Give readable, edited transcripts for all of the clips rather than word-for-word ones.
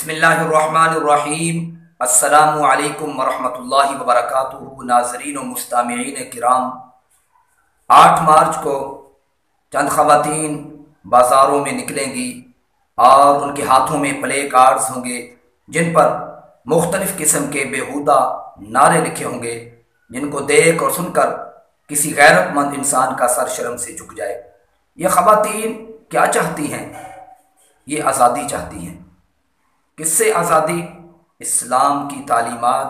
بسم اللہ الرحمن الرحیم۔ السلام علیکم ورحمۃ اللہ وبرکاتہ۔ ناظرین و مستمعین کرام، 8 مارچ کو چند خواتین بازاروں میں نکلیں گی اور ان کے ہاتھوں میں پلے کارڈز ہوں گے جن پر مختلف قسم کے بیہودہ نعرے لکھے ہوں گے، جن کو دیکھ اور سن کر کسی غیرت مند انسان کا سر شرم سے جھک جائے۔ یہ خواتین کیا چاہتی ہیں؟ یہ آزادی چاہتی ہیں۔ کس سے آزادی؟ اسلام کی تعلیمات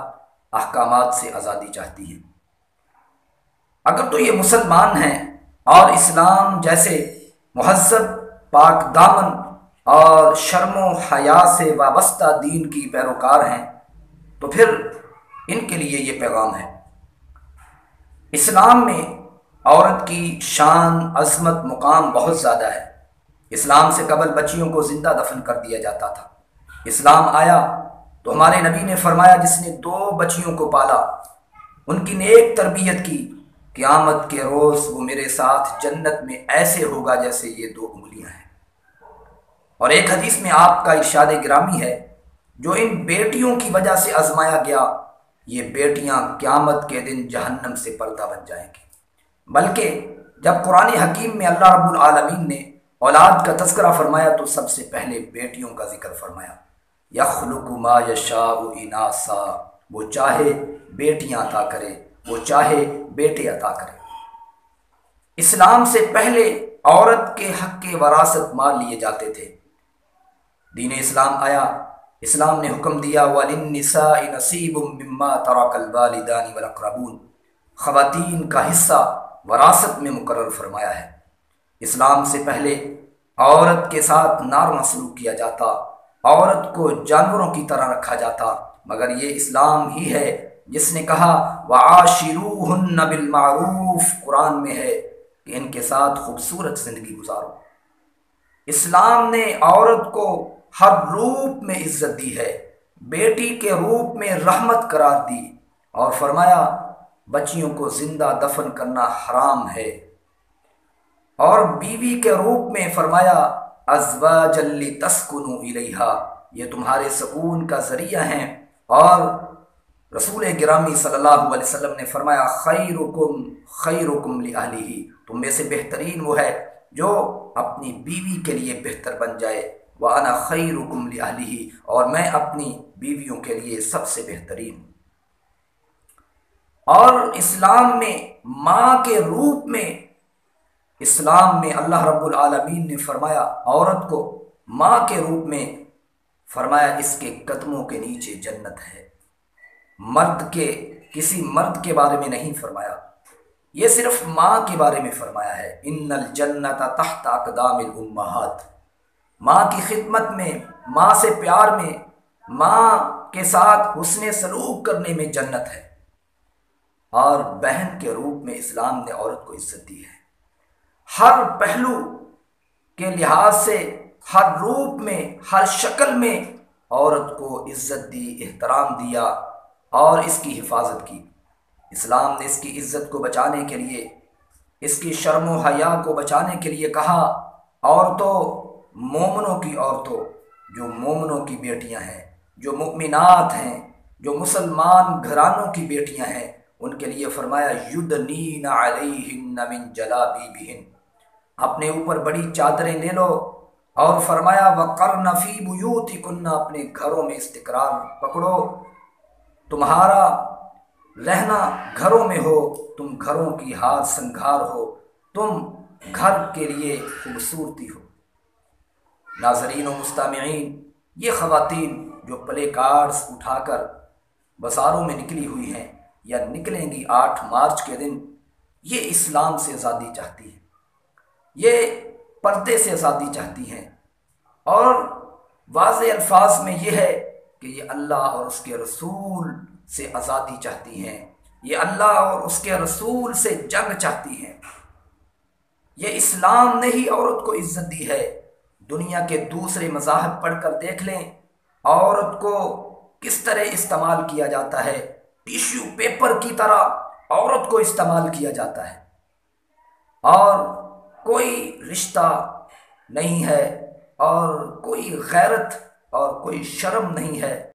احکامات سے آزادی چاہتی ہیں۔ اگر تو یہ مسلمان ہیں اور اسلام جیسے مہذب، پاک دامن اور شرم و حیا سے وابستہ دین کی پیروکار ہیں تو پھر ان کے لیے یہ پیغام ہے۔ اسلام میں عورت کی شان، عظمت، مقام بہت زیادہ ہے۔ اسلام سے قبل بچیوں کو زندہ دفن کر دیا جاتا تھا۔ اسلام آیا تو ہمارے نبی نے فرمایا، جس نے 2 بچیوں کو پالا، ان کی نیک تربیت کی، قیامت کے روز وہ میرے ساتھ جنت میں ایسے ہوگا جیسے یہ 2 انگلیاں ہیں۔ اور ایک حدیث میں آپ کا ارشاد گرامی ہے، جو ان بیٹیوں کی وجہ سے آزمایا گیا، یہ بیٹیاں قیامت کے دن جہنم سے پردہ بن جائیں گی۔ بلکہ جب قرآن حکیم میں اللہ رب العالمین نے اولاد کا تذکرہ فرمایا تو سب سے پہلے بیٹیوں کا ذکر فرمایا۔ یخلق ما یشاء اناسا، وہ چاہے بیٹیاں عطا کرے، وہ چاہے بیٹے عطا کرے۔ اسلام سے پہلے عورت کے حق کے وراثت مال لیے جاتے تھے۔ دین اسلام آیا، اسلام نے حکم دیا، وَلِلنِّسَاءِ نَصِيبٌ مِّمَّا تَرَكَ الْوَالِدَانِ وَالْأَقْرَبُونَ، خواتین کا حصہ وراثت میں مقرر فرمایا ہے۔ اسلام سے پہلے عورت کے ساتھ ناروا سلوک کیا جاتا، عورت کو جانوروں کی طرح رکھا جاتا، مگر یہ اسلام ہی ہے جس نے کہا وَعَاشِرُوهُنَّ بِالْمَعْرُوفِ، قرآن میں ہے کہ ان کے ساتھ خوبصورت زندگی گزارو۔ اسلام نے عورت کو ہر روپ میں عزت دی ہے، بیٹی کے روپ میں رحمت قرار دی، اور فرمایا بچیوں کو زندہ دفن کرنا حرام ہے، اور بیوی کے روپ میں فرمایا ازواجا لتسکنوا الیہا، یہ تمہارے سکون کا ذریعہ ہیں۔ اور رسول گرامی صلی اللہ علیہ وسلم نے فرمایا خیرکم خیرکم لأہلہ، تم میں سے بہترین وہ ہے جو اپنی بیوی کے لیے بہتر بن جائے، وَأَنَا خَيْرُكُمْ لِأَهْلِهِ، اور میں اپنی بیویوں کے لیے سب سے بہترین۔ اور اسلام میں ماں کے روپ میں، اسلام میں اللہ رب العالمین نے فرمایا عورت کو ماں کے روپ میں، فرمایا اس کے قدموں کے نیچے جنت ہے۔ مرد کے، کسی مرد کے بارے میں نہیں فرمایا، یہ صرف ماں کے بارے میں فرمایا ہے، ان الجنت تحت اقدام الامہات، ماں کی خدمت میں، ماں سے پیار میں، ماں کے ساتھ حسن سلوک کرنے میں جنت ہے۔ اور بہن کے روپ میں اسلام نے عورت کو عزت دی ہے، ہر پہلو کے لحاظ سے، ہر روپ میں، ہر شکل میں عورت کو عزت دی، احترام دیا اور اس کی حفاظت کی۔ اسلام نے اس کی عزت کو بچانے کے لیے، اس کی شرم و حیا کو بچانے کے لیے کہا، عورتوں، مومنوں کی عورتوں، جو مومنوں کی بیٹیاں ہیں، جو مؤمنات ہیں، جو مسلمان گھرانوں کی بیٹیاں ہیں، ان کے لیے فرمایا یدنین علیہن من جلابیبہن، اپنے اوپر بڑی چادریں لے لو، اور فرمایا وقرن فی بیوتکن، اپنے گھروں میں استقرار پکڑو، تمہارا رہنا گھروں میں ہو، تم گھروں کی ہار سنگھار ہو، تم گھر کے لیے خوبصورتی ہو۔ ناظرین و مستمعین، یہ خواتین جو پلے کارڈز اٹھا کر بازاروں میں نکلی ہوئی ہیں یا نکلیں گی 8 مارچ کے دن، یہ اسلام سے آزادی چاہتی ہیں، یہ پردے سے آزادی چاہتی ہیں، اور واضح الفاظ میں یہ ہے کہ یہ اللہ اور اس کے رسول سے آزادی چاہتی ہیں، یہ اللہ اور اس کے رسول سے جنگ چاہتی ہیں۔ یہ اسلام نے ہی عورت کو عزت دی ہے۔ دنیا کے دوسرے مذاہب پڑھ کر دیکھ لیں، عورت کو کس طرح استعمال کیا جاتا ہے، ٹیشو پیپر کی طرح عورت کو استعمال کیا جاتا ہے، اور کوئی رشتہ نہیں ہے اور کوئی غیرت اور کوئی شرم نہیں ہے